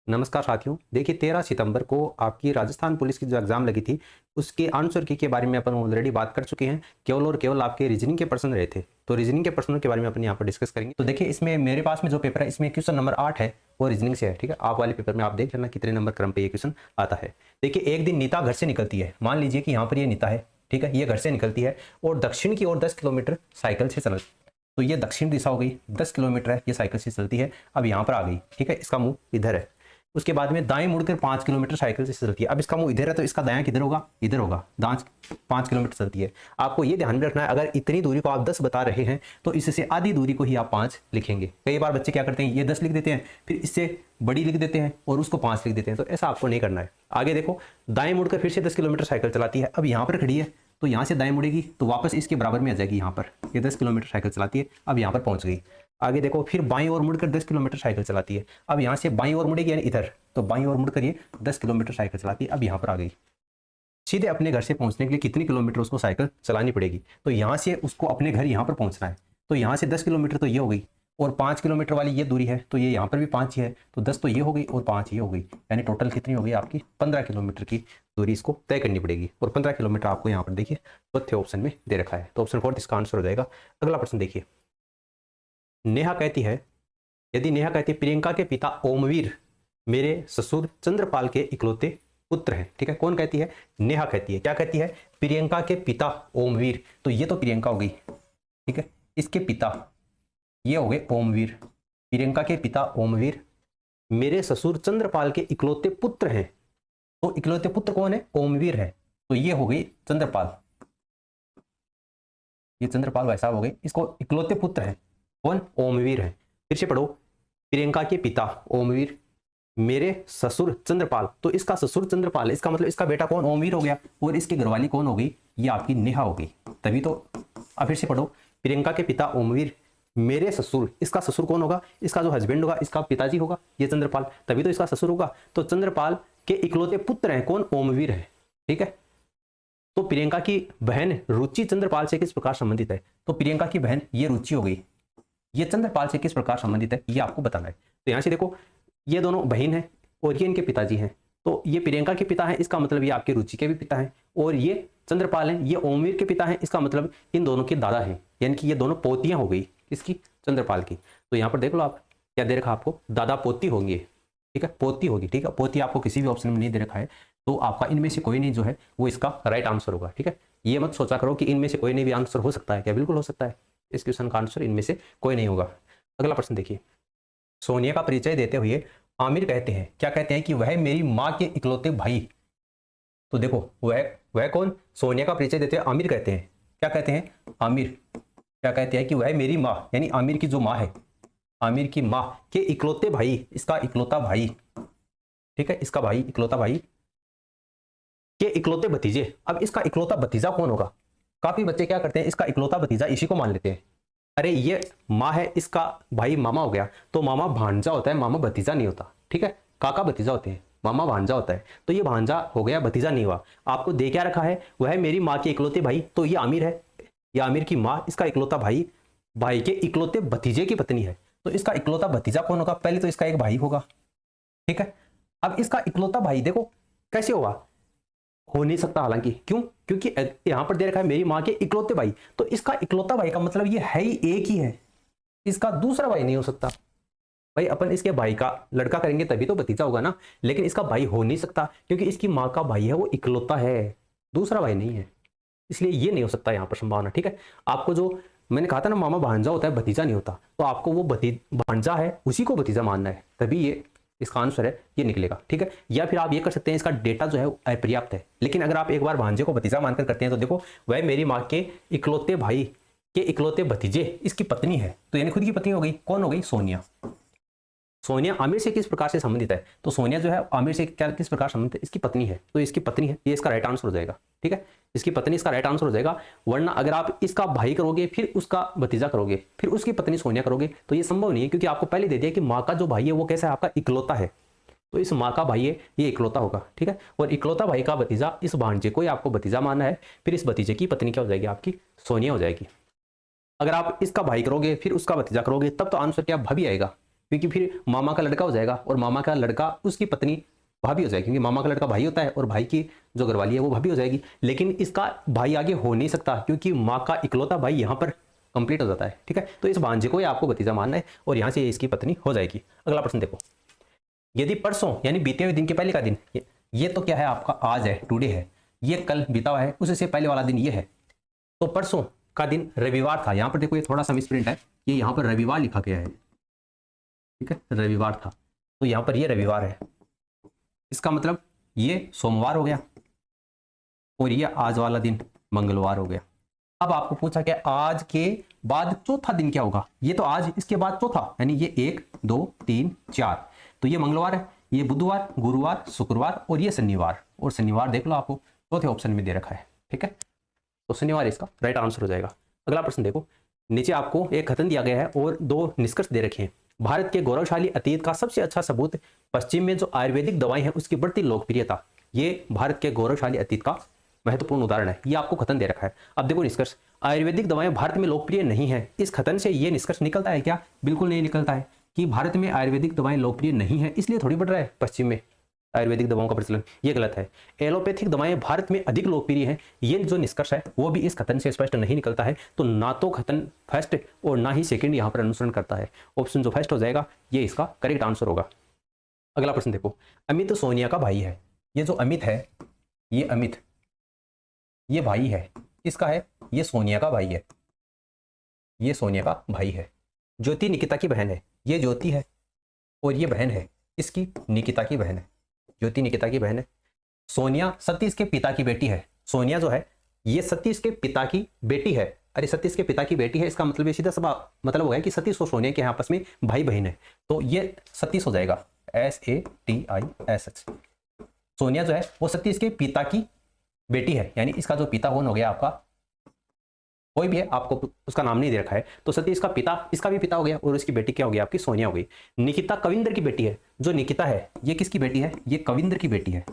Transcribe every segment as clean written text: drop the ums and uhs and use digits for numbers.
नमस्कार साथियों, देखिए 13 सितंबर को आपकी राजस्थान पुलिस की जो एग्जाम लगी थी उसके आंसर की के बारे में अपन ऑलरेडी बात कर चुके हैं। केवल और केवल आपके रीजनिंग के प्रश्न रहे थे, तो रीजनिंग के प्रश्नों के बारे में अपन यहाँ पर डिस्कस करेंगे। तो देखिए इसमें मेरे पास में जो पेपर है इसमें क्वेश्चन नंबर 8 है, वो रीजनिंग से है। ठीक है, आप वाले पेपर में आप देख लेना कितने नंबर क्रम पे ये क्वेश्चन आता है। देखिए एक दिन नीता घर से निकलती है, मान लीजिए कि यहाँ पर ये नीता है, ठीक है, ये घर से निकलती है और दक्षिण की ओर 10 किलोमीटर साइकिल से चल, तो ये दक्षिण दिशा हो गई, 10 किलोमीटर है, ये साइकिल से चलती है, अब यहाँ पर आ गई। ठीक है, इसका मुंह इधर है। उसके बाद में दाएं मुड़कर 5 किलोमीटर साइकिल से चलती है। अब इसका मुंह इधर है तो इसका दायां किधर होगा, इधर होगा। दांत 5 किलोमीटर चलती है। आपको ये ध्यान में रखना है, अगर इतनी दूरी को आप 10 बता रहे हैं तो इससे आधी दूरी को ही आप 5 लिखेंगे। कई बार बच्चे क्या करते हैं, ये 10 लिख देते हैं, फिर इससे बड़ी लिख देते हैं और उसको 5 लिख देते हैं, तो ऐसा आपको नहीं करना है। आगे देखो, दाएं मुड़कर फिर से 10 किलोमीटर साइकिल चलाती है। अब यहाँ पर खड़ी है तो यहाँ से दाएं मुड़ेगी तो वापस इसके बराबर में आ जाएगी। यहाँ पर ये 10 किलोमीटर साइकिल चलाती है, अब यहाँ पर पहुंच गई। आगे देखो, फिर बाईं ओर मुड़कर 10 किलोमीटर साइकिल चलाती है। अब यहाँ से बाईं ओर मुड़ेगी यानी इधर, तो बाईं ओर मुड़कर ये 10 किलोमीटर साइकिल चलाती है, अब यहाँ पर आ गई। सीधे अपने घर से पहुंचने के लिए कितनी किलोमीटर उसको साइकिल चलानी पड़ेगी, तो यहाँ से उसको अपने घर यहाँ पर पहुंचना है, तो यहाँ से 10 किलोमीटर तो ये हो गई और 5 किलोमीटर वाली ये दूरी है, तो ये यहाँ पर भी 5 ही है, तो 10 तो ये हो गई और 5 ये हो गई, यानी टोटल कितनी हो गई आपकी 15 किलोमीटर की दूरी इसको तय करनी पड़ेगी। और 15 किलोमीटर आपको यहाँ पर देखिए तथ्य ऑप्शन में दे रखा है, तो ऑप्शन 4 इसका आंसर हो जाएगा। अगला प्रश्न देखिए, नेहा कहती है, यदि नेहा कहती है प्रियंका के पिता ओमवीर मेरे ससुर चंद्रपाल के इकलौते पुत्र हैं। ठीक है, कौन कहती है, नेहा कहती है। क्या कहती है, प्रियंका के पिता ओमवीर, तो ये तो प्रियंका हो गई, ठीक है, इसके पिता ये हो गए ओमवीर, प्रियंका के पिता ओमवीर मेरे ससुर चंद्रपाल के इकलौते पुत्र हैं, तो इकलौते पुत्र कौन है, ओमवीर है, तो ये हो गई चंद्रपाल, ये चंद्रपाल भाई साहब हो गए, इसको इकलौते पुत्र है कौन, ओमवीर है। फिर से पढ़ो, प्रियंका के पिता ओमवीर मेरे ससुर चंद्रपाल, तो इसका ससुर चंद्रपाल, इसका मतलब इसका बेटा कौन, ओमवीर हो गया, और इसकी घरवाली कौन हो गई, ये आपकी नेहा हो गई, तभी तो। अब फिर से पढ़ो, प्रियंका के पिता ओमवीर मेरे ससुर, इसका ससुर कौन होगा, इसका जो हस्बैंड होगा, इसका पिताजी होगा, ये चंद्रपाल, तभी तो इसका ससुर होगा, तो चंद्रपाल के इकलौते पुत्र हैं कौन, ओमवीर है। ठीक है, तो प्रियंका की बहन रुचि चंद्रपाल से किस प्रकार संबंधित है, तो प्रियंका की बहन ये रुचि हो गई, ये चंद्रपाल से किस प्रकार संबंधित है, ये आपको बताना है। तो यहां से देखो, ये दोनों बहन है और ये इनके पिताजी हैं, तो ये प्रियंका के पिता हैं, इसका मतलब ये आपके रुचि के भी पिता हैं, और ये चंद्रपाल हैं, ये ओमवीर के पिता हैं, इसका मतलब इन दोनों के दादा हैं, यानी कि ये दोनों पोतियां हो गई किसकी, चंद्रपाल की। तो यहाँ पर देख लो आप, क्या दे रखा आपको, दादा पोती होंगे। ठीक है, पोती होगी, ठीक है, पोती आपको किसी भी ऑप्शन में नहीं दे रखा है, तो आपका इनमें से कोई नहीं जो है वो इसका राइट आंसर होगा। ठीक है, ये मत सोचा करो कि इनमें से कोई नहीं भी आंसर हो सकता है, क्या बिल्कुल हो सकता है, इस क्वेश्चन का आंसर इनमें से कोई नहीं होगा। अगला प्रश्न देखिए, सोनिया का परिचय देते हुए आमिर कहते हैं, क्या कहते हैं, कि वह मेरी माँ के इकलौते भाई, तो देखो वह कौन, सोनिया का परिचय देते हुए आमिर कहते हैं, क्या कहते हैं, आमिर क्या कहते हैं, कि वह मेरी माँ यानी आमिर की जो माँ है, आमिर की माँ के इकलौते भाई, इसका इकलौता भाई, ठीक है, इसका भाई इकलौता भाई के इकलौते भतीजे। अब इसका इकलौता भतीजा कौन होगा, काफी बच्चे क्या करते हैं, इसका इकलौता भतीजा इसी को मान लेते हैं, अरे ये माँ है, इसका भाई मामा हो गया, तो मामा भांजा होता है, मामा भतीजा नहीं होता। ठीक है, काका भतीजा होते हैं, मामा भांजा होता है, तो ये भांजा हो गया, भतीजा नहीं हुआ। आपको दे क्या रखा है, वह मेरी माँ के इकलौते भाई, तो ये आमिर है, ये आमिर की माँ, इसका इकलौता भाई, भाई के इकलौते भतीजे की पत्नी है, तो इसका इकलौता भतीजा कौन होगा, पहले तो इसका एक भाई होगा। ठीक है, अब इसका इकलौता भाई देखो कैसे होगा, हो नहीं सकता, हालांकि क्यों, क्योंकि यहां पर दे रखा है मेरी माँ के इकलौते भाई, तो इसका इकलौता भाई का मतलब ये है ही एक ही है, इसका दूसरा भाई नहीं हो सकता। भाई अपन इसके भाई का लड़का करेंगे तभी तो भतीजा होगा ना, लेकिन इसका भाई हो नहीं सकता क्योंकि इसकी माँ का भाई है, वो इकलौता है, दूसरा भाई नहीं है, इसलिए ये नहीं हो सकता यहाँ पर संभावना। ठीक है, आपको जो मैंने कहा था ना, मामा भांजा होता है, भतीजा नहीं होता, तो आपको वो भांजा है उसी को भतीजा मानना है, तभी ये इसका आंसर है ये निकलेगा। ठीक है, या फिर आप ये कर सकते हैं, इसका डेटा जो है अपर्याप्त है, लेकिन अगर आप एक बार भांजे को भतीजा मानकर करते हैं तो देखो, वह मेरी माँ के इकलौते भाई के इकलौते भतीजे इसकी पत्नी है, तो यानी खुद की पत्नी हो गई, कौन हो गई, सोनिया। सोनिया आमिर से किस प्रकार से संबंधित है, तो सोनिया जो है आमिर से क्या किस प्रकार संबंधित है, इसकी पत्नी है, तो इसकी पत्नी है, ये इसका राइट आंसर हो जाएगा। ठीक है, इसकी पत्नी इसका राइट आंसर हो जाएगा, वरना अगर आप इसका भाई करोगे फिर उसका भतीजा करोगे फिर उसकी पत्नी सोनिया करोगे तो ये संभव नहीं है, क्योंकि आपको पहले दे दिया कि माँ का जो भाई है वो कैसा है, आपका इकलौता है, तो इस माँ का भाई है ये इकलौता होगा। ठीक है, और इकलौता भाई का भतीजा इस भांजे को ही आपको भतीजा मानना है, फिर इस भतीजे की पत्नी क्या हो जाएगी, आपकी सोनिया हो जाएगी। अगर आप इसका भाई करोगे फिर उसका भतीजा करोगे तब तो आंसर क्या, भाभी आएगा, क्योंकि फिर मामा का लड़का हो जाएगा और मामा का लड़का उसकी पत्नी भाभी हो जाएगी, क्योंकि मामा का लड़का भाई होता है और भाई की जो घरवाली है वो भाभी हो जाएगी। लेकिन इसका भाई आगे हो नहीं सकता क्योंकि माँ का इकलौता भाई यहाँ पर कंप्लीट हो जाता है। ठीक है, तो इस भांजे को आपको भतीजा मानना है और यहाँ से इसकी पत्नी हो जाएगी। अगला प्रश्न देखो, यदि परसों यानी बीते हुए दिन के पहले का दिन, ये तो क्या है आपका आज है, टुडे है, ये कल बीता हुआ है, उससे पहले वाला दिन ये है, तो परसों का दिन रविवार था। यहाँ पर देखो ये थोड़ा सा मिसप्रिंट है, ये यहाँ पर रविवार लिखा गया है। ठीक है, रविवार था तो यहाँ पर ये रविवार है, इसका मतलब ये सोमवार हो गया और ये आज वाला दिन मंगलवार हो गया। अब आपको पूछा क्या आज के बाद चौथा दिन क्या होगा, ये तो आज, इसके बाद चौथा, यानी ये 1 2 3 4, तो ये मंगलवार है, ये बुधवार, गुरुवार, शुक्रवार और ये शनिवार, और शनिवार देख लो आपको चौथे ऑप्शन में दे रखा है। ठीक है, तो शनिवार इसका राइट आंसर हो जाएगा। अगला प्रश्न देखो, नीचे आपको एक कथन दिया गया है और 2 निष्कर्ष दे रखे हैं। भारत के गौरवशाली अतीत का सबसे अच्छा सबूत पश्चिम में जो आयुर्वेदिक दवाएं हैं उसकी बढ़ती लोकप्रियता, ये भारत के गौरवशाली अतीत का महत्वपूर्ण उदाहरण है। ये आपको कथन दे रखा है। अब देखो निष्कर्ष, आयुर्वेदिक दवाएं भारत में लोकप्रिय नहीं है। इस कथन से ये निष्कर्ष निकलता है क्या? बिल्कुल नहीं निकलता है कि भारत में आयुर्वेदिक दवाएं लोकप्रिय नहीं है इसलिए थोड़ी बढ़ रहा है पश्चिम में आयुर्वेदिक दवाओं का प्रचलन, ये गलत है। एलोपैथिक दवाएं भारत में अधिक लोकप्रिय हैं, ये जो निष्कर्ष है वो भी इस कथन से स्पष्ट नहीं निकलता है। तो ना तो कथन फर्स्ट और ना ही सेकंड यहाँ पर अनुसरण करता है। ऑप्शन जो फर्स्ट हो जाएगा ये इसका करेक्ट आंसर होगा। अगला प्रश्न देखो, अमित सोनिया का भाई है। ये जो अमित है, ये अमित, ये भाई है, किसका है? ये सोनिया का भाई है, ये सोनिया का भाई है। ज्योति निकिता की बहन है, ये ज्योति है और ये बहन है इसकी, निकिता की बहन है, ज्योति निकिता की बहन है। सोनिया सतीश के पिता की बेटी है। सोनिया जो है ये सतीश के पिता की बेटी है। अरे सतीश के पिता की बेटी है, इसका मतलब ये सीधा सा मतलब हो गया कि सतीश और सोनिया के आपस में भाई बहन है, तो ये सतीश हो जाएगा, SATISH। सोनिया जो है वो सतीश के पिता की बेटी है, यानी इसका जो पिता कौन हो गया आपका, कोई भी है, आपको उसका नाम नहीं दे रखा है, तो सतीश का पिता, इसका भी पिता हो गया और इसकी बेटी क्या हो गई आपकी? सोनिया हो गई। निकिता कविंदर की बेटी है। जो निकिता है ये किसकी बेटी है? ये कविंदर की बेटी है,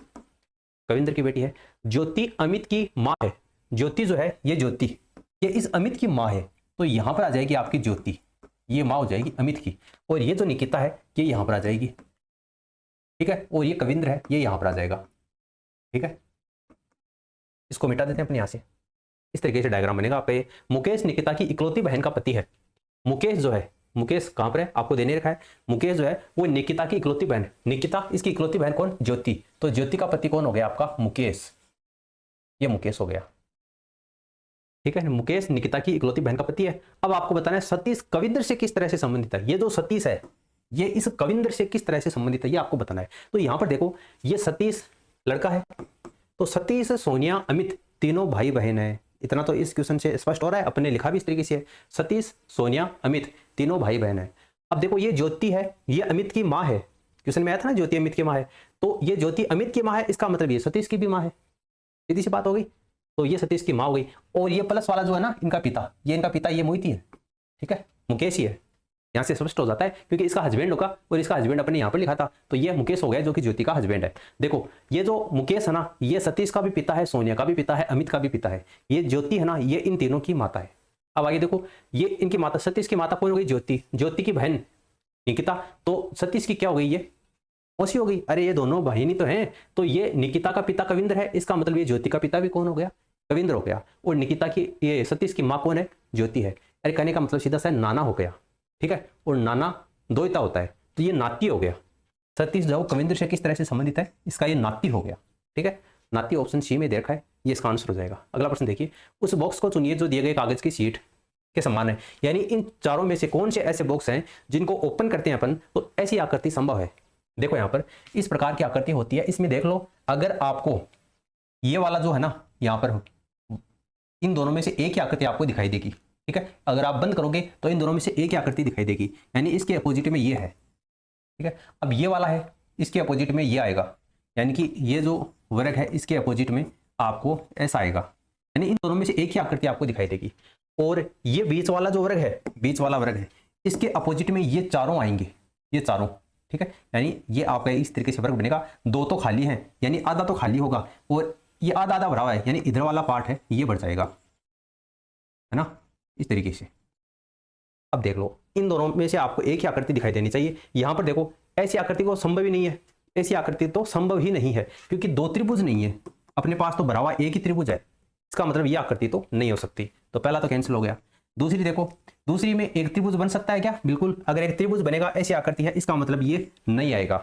कविंदर की बेटी है। ज्योति अमित की माँ है। ज्योति जो है ये ज्योति, ये इस अमित की माँ है, तो यहां पर आ जाएगी आपकी ज्योति, ये माँ हो जाएगी अमित की, और ये जो निकिता है ये यहां पर आ जाएगी। ठीक है, और ये कविंद्र है, ये यहां पर आ जाएगा। ठीक है, इसको मिटा देते हैं अपने यहां से। इस तरीके से डायग्राम बनेगा आपका। ये मुकेश निकिता की इकलौती बहन का पति है। मुकेश जो है, मुकेश कहां पर है आपको देने रखा है, मुकेश जो है वो निकिता की इकलौती बहन। निकिता इसकी इकलौती बहन कौन? ज्योति। तो ज्योति का पति कौन हो गया आपका? मुकेश, ये मुकेश हो गया। ठीक है, मुकेश निकिता की इकलौती बहन का पति है। अब आपको बताना है सतीश कविंद्र से किस तरह से संबंधित है। ये जो सतीश है ये इस कविंद्र से किस तरह से संबंधित है ये आपको बताना है। तो यहां पर देखो ये सतीश लड़का है, तो सतीश, सोनिया, अमित तीनों भाई बहन है। इतना तो इस क्वेश्चन से स्पष्ट हो रहा है, अपने लिखा भी इस तरीके से है, सतीश, सोनिया, अमित तीनों भाई बहन है। अब देखो ये ज्योति है, ये अमित की माँ है, क्वेश्चन में आया था ना ज्योति अमित की माँ है, तो ये ज्योति अमित की माँ है, इसका मतलब ये सतीश की भी माँ है। सीधी सी बात हो गई, तो ये सतीश की माँ हो गई। और ये प्लस वाला जो है ना इनका पिता, ये इनका पिता, ये मोहिती है। ठीक है, मुकेश ही है, यहाँ से स्पष्ट हो जाता है क्योंकि इसका हस्बैंड होगा और इसका हस्बैंड अपने यहाँ पर लिखा था, तो ये मुकेश हो गया जो कि ज्योति का हस्बैंड है। देखो ये जो मुकेश है ना ये सतीश का भी पिता है, सोनिया का भी पिता है, अमित का भी पिता है। ये ज्योति है ना ये इन तीनों की माता है। अब आगे देखो ये इनकी माता, सतीश की माता कौन हो गई? ज्योति। ज्योति की बहन निकिता, तो सतीश की क्या हो गई? ये मौसी हो गई। अरे ये दोनों बहनी तो हैं, तो ये निकिता का पिता कविंद्र है, इसका मतलब ये ज्योति का पिता भी कौन हो गया? कविंद्र हो गया। और निकिता की, ये सतीश की माँ कौन है? ज्योति है। अरे कहने का मतलब सीधा सा नाना हो गया। ठीक है, और नाना द्वैता होता है, तो ये नाती हो गया। सतीश जो कविंद्र से किस तरह से संबंधित है, इसका ये नाती हो गया। ठीक है, नाती ऑप्शन सी में दे रखा है, ये इसका आंसर हो जाएगा। अगला प्रश्न देखिए, उस बॉक्स को चुनिए जो दिए गए कागज की शीट के समान है। यानी इन चारों में से कौन से ऐसे बॉक्स हैं जिनको ओपन करते हैं अपन तो ऐसी आकृति संभव है। देखो यहाँ पर इस प्रकार की आकृति होती है, इसमें देख लो अगर आपको ये वाला जो है ना यहाँ पर इन दोनों में से एक ही आकृति आपको दिखाई देगी। ठीक है, अगर आप बंद करोगे तो इन दोनों में से एक ही आकृति दिखाई देगी, यानी इसके अपोजिट में ये है। ठीक है, अब ये वाला है, इसके अपोजिट में ये आएगा, यानी कि ये जो वर्ग है इसके अपोजिट में आपको ऐसा आएगा, यानी इन दोनों में से एक ही आकृति आपको दिखाई देगी। और ये बीच वाला जो वर्ग है, बीच वाला वर्ग है, इसके अपोजिट में ये चारों आएंगे, ये चारों। ठीक है, यानी ये आपका इस तरीके से वर्ग बनेगा। दो तो खाली हैं, यानी आधा तो खाली होगा, और ये आधा आधा भरा हुआ है, यानी इधर वाला पार्ट है ये बढ़ जाएगा, है ना, इस तरीके से। अब देख लो इन दोनों में से आपको एक ही आकृति दिखाई देनी चाहिए। यहां पर देखो ऐसी आकृति को संभव ही नहीं है, ऐसी आकृति तो संभव ही नहीं है क्योंकि दो त्रिभुज नहीं है अपने पास, तो भरा हुआ एक ही त्रिभुज है, इसका मतलब ये आकृति तो नहीं हो सकती। तो पहला तो कैंसिल हो गया। दूसरी देखो, दूसरी में एक त्रिभुज बन सकता है क्या? बिल्कुल, अगर एक त्रिभुज बनेगा ऐसी आकृति है, इसका मतलब ये नहीं आएगा।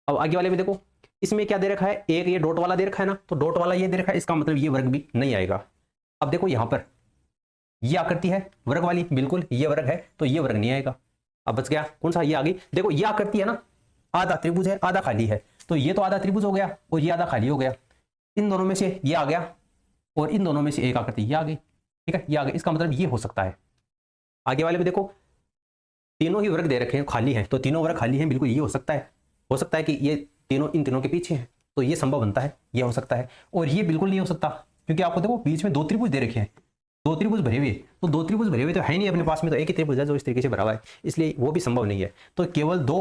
अब आगे वाले में देखो, इसमें क्या दे रखा है, एक ये डॉट वाला दे रखा है ना, तो डॉट वाला ये दे रखा है, इसका मतलब ये वर्ग भी नहीं आएगा। अब देखो यहां पर ये आकृति है वर्ग वाली, बिल्कुल ये वर्ग है, तो ये वर्ग नहीं आएगा। अब बच गया कौन सा, ये आ गई। देखो ये आकृति है ना, आधा त्रिभुज है आधा खाली है, तो ये तो आधा त्रिभुज हो गया और ये आधा खाली हो गया। इन दोनों में से ये आ गया और इन दोनों में से एक आकृति ये आ गई, ठीक है, ये आ गई, इसका मतलब ये हो सकता है। आगे वाले में देखो तीनों ही वर्ग दे रखे हैं खाली हैं, तो तीनों वर्ग खाली हैं, बिल्कुल ये हो सकता है। हो सकता है कि ये तीनों इन तीनों के पीछे हैं, तो ये संभव बनता है, ये हो सकता है। और ये बिल्कुल नहीं हो सकता क्योंकि आपको देखो बीच में दो त्रिभुज दे रखे हैं, दो त्रिभुज भरे हुए, तो दो त्रिभुज भरे हुए तो है नहीं अपने पास में, तो एक ही त्रिभुज है जो इस तरीके से भरा हुआ है, इसलिए वो भी संभव नहीं है। तो केवल 2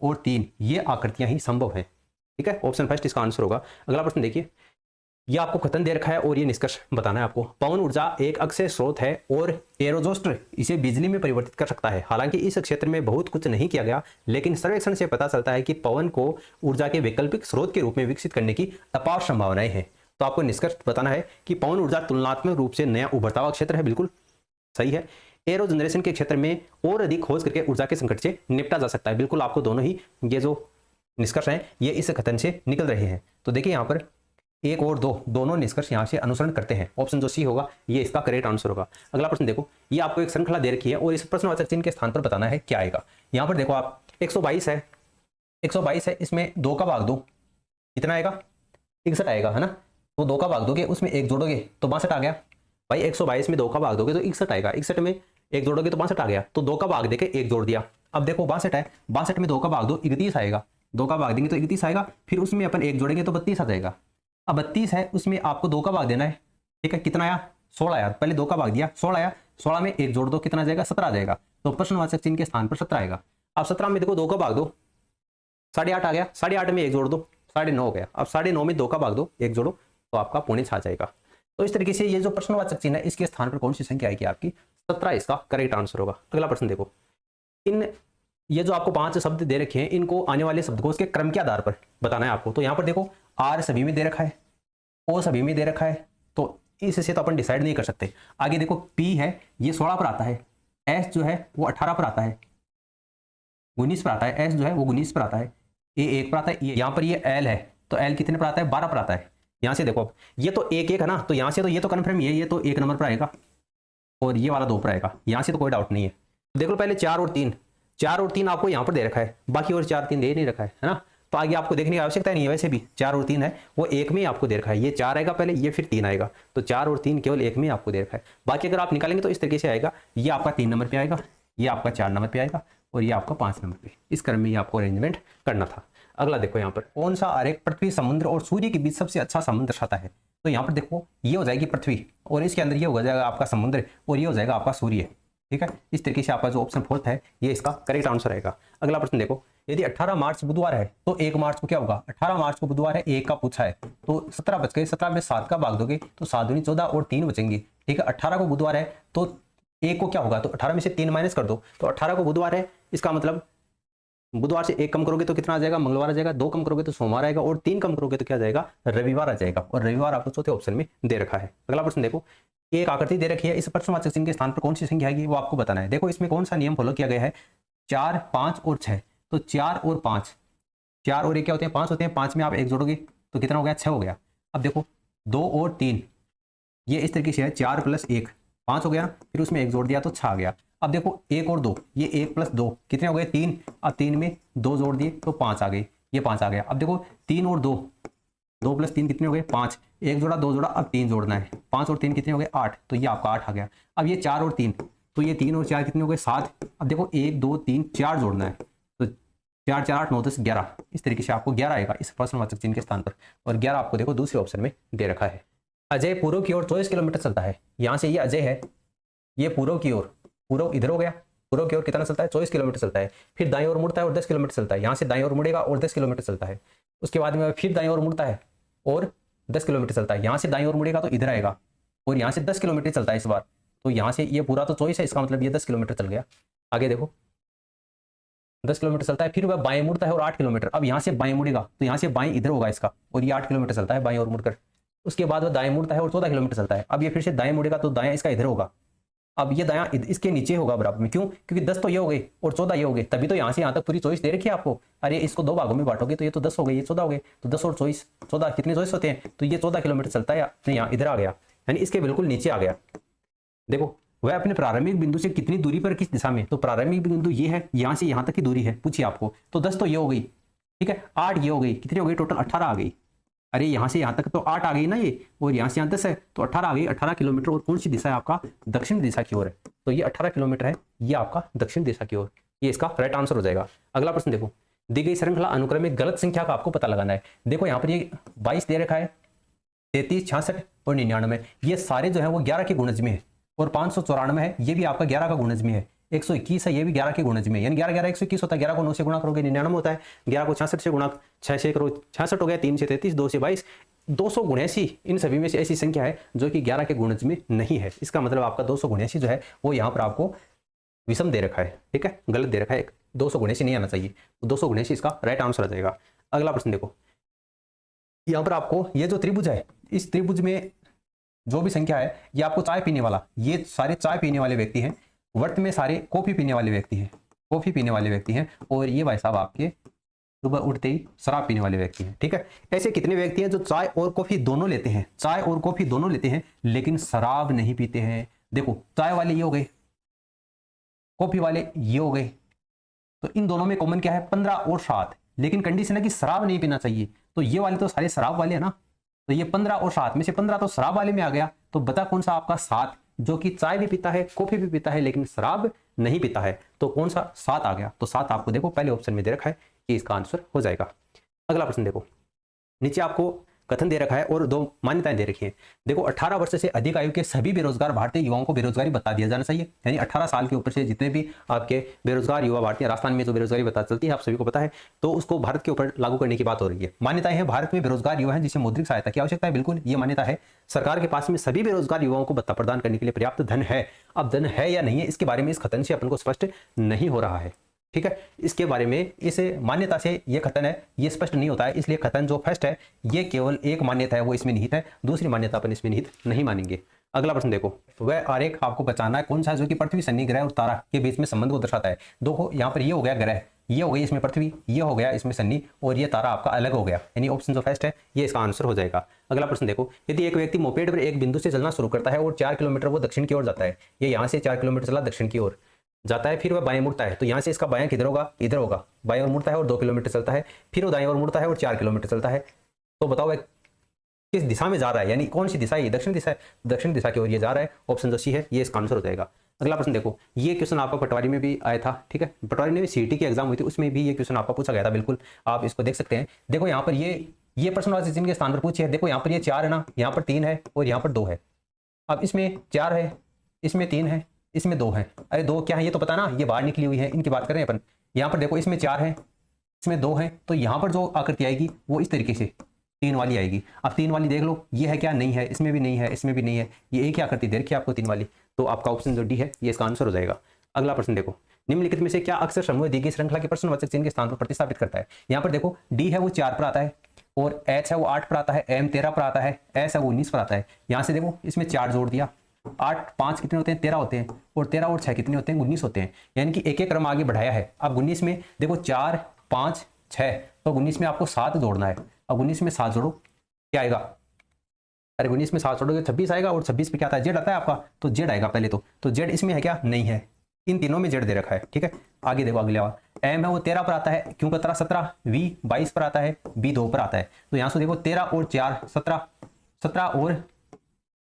और 3 ये आकृतियां ही संभव है, ठीक है। ऑप्शन फर्स्ट इसका आंसर होगा। अगला प्रश्न देखिए, ये आपको कथन दे रखा है और ये निष्कर्ष बताना है आपको। पवन ऊर्जा एक अक्षय स्रोत है और एरोजोस्टर इसे बिजली में परिवर्तित कर सकता है। हालांकि इस क्षेत्र में बहुत कुछ नहीं किया गया, लेकिन सर्वेक्षण से पता चलता है कि पवन को ऊर्जा के वैकल्पिक स्रोत के रूप में विकसित करने की अपार संभावनाएं हैं। तो आपको निष्कर्ष बताना है कि पवन ऊर्जा तुलनात्मक रूप से नया उभरता हुआ क्षेत्र है, बिल्कुल सही है। एरो जनरेशन के क्षेत्र में और अधिक खोज करके ऊर्जा के संकट से निपटा जा सकता है, बिल्कुल आपको दोनों ही ये जो निष्कर्ष हैं ये इस कथन से निकल रहे हैं। तो देखिए यहाँ पर 1 और 2 दोनों निष्कर्ष यहाँ से अनुसरण करते हैं। ऑप्शन जो सी होगा ये इसका करेक्ट आंसर होगा। अगला प्रश्न देखो, ये आपको एक श्रृंखला दे रखी है और इस प्रश्नवाचक चिन्ह के स्थान पर बताना है क्या आएगा। यहाँ पर देखो आप 122 है, 122 है, इसमें 2 का भाग दो कितना आएगा, 61 आएगा, है ना। तो 2 का भाग दोगे उसमें 1 जोड़ोगे तो 62 आ गया। भाई 122 में 2 का भाग दोगे तो 61 आएगा, 61 में 1 जोड़ोगे तो 62 आ गया। तो 2 का भाग देके 1 जोड़ दिया। अब देखो 62 है, 62 में 2 का भाग दो 31 आएगा, 2 का भाग देंगे तो 31 आएगा, फिर उसमें अपन 1 जोड़ेंगे तो 32 आ जाएगा। अब 32 है, उसमें आपको 2 का भाग देना है, ठीक है, कितना आया 16 आया, पहले 2 का भाग दिया 16 आया, 16 में 1 जोड़ दो कितना आ जाएगा 17 आ जाएगा। तो प्रश्नवाचक चिन्ह के स्थान पर 17 आएगा। अब 17 में देखो 2 का भाग दो 8.5 आ गया, 8.5 में 1 जोड़ दो 9.5 हो गया। अब 9.5 में 2 का भाग दो 1 जोड़ो तो आपका 6.25 आ जाएगा। तो इस तरीके से ये जो प्रश्नवाचक चिन्ह है इसके स्थान पर कौन सी संख्या आएगी आपकी, 17 इसका करेक्ट आंसर होगा। अगला प्रश्न देखो, इन ये जो आपको 5 शब्द दे रखे हैं इनको आने वाले शब्दकोश के क्रम के आधार पर बताना है आपको। तो यहाँ पर देखो आर सभी में दे रखा है, ओ सभी में दे रखा है, तो इससे तो अपन डिसाइड नहीं कर सकते। आगे देखो पी है ये 16 पर आता है, एस जो है वो 18 पर आता है, 19 पर आता है, एस जो है वो 19 पर आता है, ए 1 पर आता है, यहाँ पर ये एल है तो एल कितने पर आता है 12 पर आता है। यहाँ से देखो ये तो 1 है ना, तो यहाँ से तो ये तो कन्फर्म ये तो 1 नंबर पर आएगा और ये वाला 2 पर आएगा, यहाँ से तो कोई डाउट नहीं है। देख लो पहले 4 और 3 आपको यहाँ पर दे रखा है, बाकी और 4 3 दे नहीं रखा है ना, तो आगे आपको देखने की आवश्यकता नहीं है। वैसे भी 4 और 3 है वो 1 में ही आपको दे रखा है, ये 4 आएगा पहले, ये फिर 3 आएगा, तो 4 और 3 केवल 1 में आपको दे रखा है। बाकी अगर आप निकालेंगे तो इस तरीके से आएगा, ये आपका 3 नंबर पे आएगा, ये आपका 4 नंबर पे आएगा और ये आपका 5 नंबर पे। इस क्रम में ये आपको अरेंजमेंट करना था। अगला देखो यहाँ पर कौन सा आरेख पृथ्वी समुद्र और सूर्य के बीच सबसे अच्छा संबंध दर्शाता है। तो यहाँ पर देखो ये हो जाएगी पृथ्वी और इसके अंदर ये हो जाएगा आपका समुद्र और ये हो जाएगा आपका सूर्य, ठीक है। इस तरीके से आपका जो ऑप्शन 4 है ये इसका करेक्ट आंसर रहेगा। अगला प्रश्न देखो, यदि 18 मार्च बुधवार है तो 1 मार्च को क्या होगा, 18 मार्च को बुधवार है 1 का पूछा है, तो 17 बच गए, 17 में 7 का भाग दोगे तो 7 दूनी 14 और 3 बचेंगे, ठीक है। 18 को बुधवार है तो 1 को क्या होगा, तो 18 में से 3 माइनस कर दो, तो 18 को बुधवार है, इसका मतलब बुधवार से 1 कम करोगे तो कितना आ जाएगा, मंगलवार आ जाएगा, 2 कम करोगे तो सोमवार आएगा और 3 कम करोगे तो क्या जाएगा, रविवार आ जाएगा, और रविवार आपको चौथे ऑप्शन में दे रखा है। अगला प्रश्न देखो, एक आकृति दे रखी है, इस प्रश्नवाचक चिन्ह के स्थान पर कौन सी संख्या आएगी वो आपको बताना है। देखो इसमें कौन सा नियम फॉलो किया गया है, 4 5 और 6, तो 4 और 5, 4 और 1 क्या होते हैं 5 होते हैं, 5 में आप 1 जोड़ोगे तो कितना हो गया 6 हो गया। अब देखो 2 और 3 ये इस तरीके से है, 4 + 1 5 हो गया, फिर उसमें 1 जोड़ दिया तो 6 आ गया। अब देखो 1 और 2 ये 1 + 2 कितने हो गए 3, अब 3 में 2 जोड़ दिए तो 5 आ गए, ये 5 आ गया। अब देखो 3 और 2, 2 + 3 कितने हो गए 5, 1 जोड़ा 2 जोड़ा, अब 3 जोड़ना है, 5 और 3 कितने हो गए 8, तो ये आपका 8 आ गया। अब ये 4 और 3, तो ये 3 और 4 कितने हो गए 7, अब देखो 1 2 3 4 जोड़ना है, तो 4 4 8 9 10 11, इस तरीके से आपको 11 आएगा इस प्रश्नवाचक चिन्ह के स्थान पर, और 11 आपको देखो दूसरे ऑप्शन में दे रखा है। अजय पूर्व की ओर 24 किलोमीटर चलता है, यहाँ से ये अजय है, ये पूर्व की ओर, पूर्व इधर हो गया, पूर्व की ओर कितना चलता है 24 किलोमीटर चलता है, फिर दाईं ओर मुड़ता है और 10 किलोमीटर चलता है, यहाँ से दाईं ओर मुड़ेगा और 10 किलोमीटर चलता है, उसके बाद में फिर दाईं ओर मुड़ता है और 10 किलोमीटर चलता है, यहाँ से दाईं ओर मुड़ेगा तो इधर आएगा और यहाँ से 10 किलोमीटर चलता है इस बार, तो यहाँ से ये पूरा तो चॉइस है, इसका मतलब ये 10 किलोमीटर चल गया। आगे देखो 10 किलोमीटर चलता है, फिर वह बाएं मुड़ता है और 8 किलोमीटर। अब यहाँ से बाएं मुड़ेगा तो यहाँ से बाएं इधर होगा इसका, और ये 8 किलोमीटर चलता है बाएं और मुड़कर। उसके बाद वह दाएं मुड़ता है और 14 किलोमीटर चलता है। अब ये फिर से दाएं मुड़ेगा तो दायां इसका इधर होगा। अब ये दायां इसके नीचे होगा बराबर में, क्यों? क्योंकि 10 तो ये हो गई और 14 ये हो गए, तभी तो यहाँ से यहाँ तक पूरी चॉइस दे रखी है आपको। अरे इसको 2 भागों में बांटोगे तो ये तो 10 हो गई, ये 14 हो गए, तो 10 और चॉइस 14, कितने चॉइस होते हैं? तो ये 14 किलोमीटर चलता है, यहाँ इधर आ गया, यानी इसके बिल्कुल नीचे आ गया। देखो वह अपने प्रारंभिक बिंदु से कितनी दूरी पर, किस दिशा में? तो प्रारंभिक बिंदु ये है, यहाँ से यहाँ तक की दूरी है, पूछिए आपको। तो 10 तो ये हो गई, ठीक है, 8 ये हो गई, कितनी हो गई टोटल? 18 आ गई। अरे यहाँ से यहाँ तक तो 8 आ गई ना ये, और यहाँ से यहाँ 10 है, तो 18 आ गई। 18 किलोमीटर, और कौन सी दिशा है आपका? दक्षिण दिशा की ओर है। तो ये 18 किलोमीटर है, ये आपका दक्षिण दिशा की ओर, ये इसका राइट आंसर हो जाएगा। अगला प्रश्न देखो, दी गई श्रृंखला अनुक्रम में गलत संख्या का आपको पता लगाना है। देखो यहाँ पर ये 22 दे रखा है, 33, 66 और 99, ये सारे जो है वो 11 के गुणज में है। और 594 है, ये भी आपका 11 का गुणज में है। 121 है, ये भी 11 के गुणज में, यानी 11 11 121 होता है। 11 को 9 से गुणा करोगे 99 होता है। 11 को 66 से गुणा 6 से करो 66 हो गया, 3 से 33, 2 से 22, 279। इन सभी में से ऐसी संख्या है जो कि 11 के गुणज में नहीं है। इसका मतलब आपका 279 जो है वो यहाँ पर आपको विषम दे रखा है, ठीक है, गलत दे रखा है, 279 नहीं आना चाहिए। तो 279 इसका राइट आंसर आ जाएगा। अगला प्रश्न देखो, यहाँ पर आपको ये जो त्रिभुज है, इस त्रिभुज में जो भी संख्या है, ये आपको चाय पीने वाला, ये सारे चाय पीने वाले व्यक्ति हैं। वर्त में सारे कॉफी पीने वाले व्यक्ति हैं, कॉफी पीने वाले व्यक्ति हैं। और ये भाई साहब आपके सुबह उठते ही शराब पीने वाले व्यक्ति हैं, ठीक है। ऐसे कितने व्यक्ति हैं जो चाय और कॉफी दोनों लेते हैं, चाय और कॉफी दोनों लेते हैं, लेकिन शराब नहीं पीते हैं? देखो चाय वाले ये हो गए, कॉफी वाले ये हो गए, तो इन दोनों में कॉमन क्या है? 15 और 7, लेकिन कंडीशन है कि शराब नहीं पीना चाहिए। तो ये वाले तो सारे शराब वाले हैं ना, तो ये 15 और 7 में से 15 तो शराब वाले में आ गया। तो बता कौन सा आपका 7, जो कि चाय भी पीता है, कॉफी भी पीता है, लेकिन शराब नहीं पीता है। तो कौन सा 7 आ गया? तो 7 आपको देखो पहले ऑप्शन में दे रखा है, कि इसका आंसर हो जाएगा। अगला प्रश्न देखो, नीचे आपको कथन दे रखा है और 2 मान्यताएं दे रखी हैं। देखो 18 वर्ष से अधिक आयु के सभी बेरोजगार भारतीय युवाओं को बेरोजगारी बता दिया जाना चाहिए। यानी 18 साल के ऊपर से जितने भी आपके बेरोजगार युवा भारतीय, राजस्थान में जो बेरोजगारी बता चलती है आप सभी को पता है, तो उसको भारत के ऊपर लागू करने की बात हो रही है। मान्यताएं हैं, भारत में बेरोजगार युवा हैं जिसे मौद्रिक सहायता की आवश्यकता है। बिल्कुल ये मान्यता है। सरकार के पास में सभी बेरोजगार युवाओं को भत्ता प्रदान करने के लिए पर्याप्त धन है। अब धन है या नहीं है, इसके बारे में इस कथन से अपन को स्पष्ट नहीं हो रहा है, ठीक है। इसके बारे में इस मान्यता से ये कथन है, ये स्पष्ट नहीं होता है, इसलिए कथन जो फर्स्ट है ये केवल एक मान्यता है, वो इसमें निहित है, दूसरी मान्यता अपन इसमें निहित नहीं मानेंगे। अगला प्रश्न देखो, वह आरेख आपको बचाना है कौन सा है जो कि पृथ्वी, शनि ग्रह और तारा के बीच में संबंध को दर्शाता है। देखो यहाँ पर ये हो गया ग्रह, ये हो गई इसमें पृथ्वी, ये हो गया इसमें शनि, और ये तारा आपका अलग हो गया, यानी ऑप्शन जो फर्स्ट है ये इसका आंसर हो जाएगा। अगला प्रश्न देखो, यदि एक व्यक्ति मोपेड पर एक बिंदु से चलना शुरू करता है और 4 किलोमीटर वो दक्षिण की ओर जाता है, ये यहाँ से 4 किलोमीटर चला दक्षिण की ओर जाता है, फिर वह बाएं मुड़ता है, तो यहाँ से इसका बायां किधर होगा? इधर होगा। बाएं ओर मुड़ता है और 2 किलोमीटर चलता है, फिर वो दाएं ओर मुड़ता है और 4 किलोमीटर चलता है। तो बताओ वह किस दिशा में जा रहा है, यानी कौन सी दिशा है? दक्षिण दिशा है, दक्षिण दिशा की ओर ये जा रहा है। ऑप्शन जो सी है ये इसका आंसर हो जाएगा। अगला प्रश्न देखो, ये क्वेश्चन आपका पटवारी में भी आया था, ठीक है, पटवारी में भी सीईटी की एग्जाम हुई थी, उसमें भी ये क्वेश्चन आपका पूछा गया था। बिल्कुल आप इसको देख सकते हैं। देखो यहाँ पर ये प्रश्नवाची चिन्ह के स्थान पर पूछे है। देखो यहाँ पर ये 4 है ना, यहाँ पर 3 है और यहाँ पर 2 है। अब इसमें 4 है, इसमें 3 है, इसमें 2 है। अरे 2 क्या है ये तो पता ना, ये बाहर निकली हुई है, इनकी बात कर रहे हैं अपन। यहाँ पर देखो इसमें 4 है, इसमें 2 है, तो यहाँ पर जो आकृति आएगी वो इस तरीके से 3 वाली आएगी। अब 3 वाली देख लो, ये है क्या? नहीं है, इसमें भी नहीं है, इसमें भी नहीं है, ये एक ही आकृति दे रखी है आपको 3 वाली। तो आपका ऑप्शन जो डी है ये इसका आंसर हो जाएगा। अगला प्रश्न देखो, निम्नलिखित में से क्या अक्सर समूह दी गई श्रृंखला के प्रश्नवाचक चिन्ह के स्थान पर प्रतिस्थापित करता है? यहाँ पर देखो डी है वो 4 पर आता है, और एच है वो 8 पर आता है, एम 13 पर आता है, एस है वो 19 पर आता है। यहाँ से देखो इसमें 4 जोड़ दिया, 8 5 कितने होते हैं? 13 होते हैं, और 13 और 6 कितने होते हैं? 19 होते हैं। यानी कि एक एक क्रम आगे बढ़ाया है। अब 19 में देखो 4 5 6, तो 19 में आपको 7 जोड़ना है। अब 19 में 7 जोड़ो, क्या आएगा? अरे 19 में 7 जोड़ोगे 26 आएगा, और 26 पे क्या आता है? जेड आता है आपका, तो जेड आएगा पहले तो जेड इसमें है क्या? नहीं है, इन तीनों में जेड दे रखा है, ठीक है। आगे देखो अगले वाला, एम है वो 13 पर आता है, क्यों 17 वी 22 पर आता है, बी 2 पर आता है। तो यहाँ से देखो 13 और 4 17, 17 और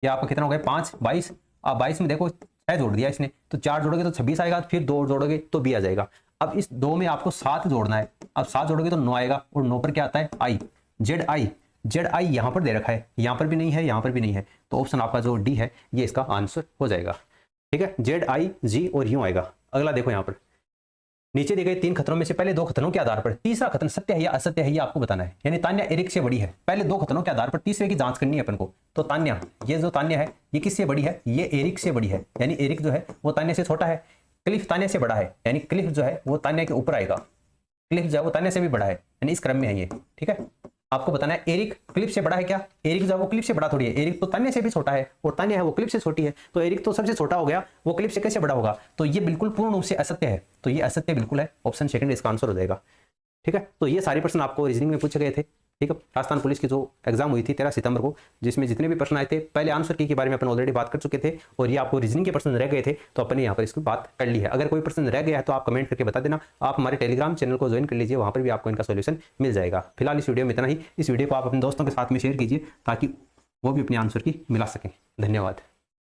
ये आपका कितना हो गया? 5 22। अब 22 में देखो 6 जोड़ दिया इसने, तो 4 जोड़ोगे तो 26 आएगा, फिर 2 जोड़ोगे तो बी आ जाएगा। अब इस 2 में आपको 7 जोड़ना है। अब 7 जोड़ोगे तो 9 आएगा, और 9 पर क्या आता है? आई, जेड आई। जेड आई यहाँ पर दे रखा है, यहाँ पर भी नहीं है, यहाँ पर भी नहीं है, तो ऑप्शन आपका जो डी है ये इसका आंसर हो जाएगा, ठीक है। जेड आई जी और यूं आएगा। अगला देखो यहाँ पर, नीचे दिए गए 3 खतरों में से पहले 2 खतरों के आधार पर तीसरा खतरा सत्य है या असत्य है ये आपको बताना है। यानी तान्या एरिक से बड़ी है, पहले 2 खतरों के आधार पर तीसरे की जांच करनी है अपन को। तो तान्या, ये जो तान्या है ये किससे बड़ी है? ये एरिक से बड़ी है। यानी एरिक जो है वो तान्या से छोटा है, क्लिफ तान्या से बड़ा है। यानी क्लिफ जो है वो तान्या के ऊपर आएगा, क्लिफ जो है वो तान्या से भी बड़ा है। यानी इस क्रम में है ये, ठीक है। आपको बताना है एरिक क्लिफ से बड़ा है क्या? एरिक जो है वो क्लिफ से बड़ा थोड़ी है, एरिक तो तान्या से भी छोटा है और तान्या है वो क्लिफ से छोटी है। तो एरिक तो सबसे छोटा हो गया, वो क्लिफ से कैसे बड़ा होगा? तो ये बिल्कुल पूर्ण रूप से असत्य है। तो ये असत्य बिल्कुल है, ऑप्शन सेकंड इसका आंसर हो जाएगा, ठीक है। तो ये सारे प्रश्न आपको रीजनिंग में पूछे गए थे, ठीक है। राजस्थान पुलिस की जो एग्जाम हुई थी 13 सितंबर को, जिसमें जितने भी प्रश्न आए थे पहले आंसर की के बारे में अपन ऑलरेडी बात कर चुके थे, और ये आपको रीजनिंग के प्रश्न रह गए थे तो अपन ने यहाँ पर इसकी बात कर ली है। अगर कोई प्रश्न रह गया है तो आप कमेंट करके बता देना। आप हमारे टेलीग्राम चैनल को ज्वाइन कर लीजिए, वहाँ पर भी आपको इनका सोल्यूशन मिल जाएगा। फिलहाल इस वीडियो में इतना ही। इस वीडियो को आप अपने दोस्तों के साथ में शेयर कीजिए ताकि वो भी अपने आंसर की मिला सकें। धन्यवाद।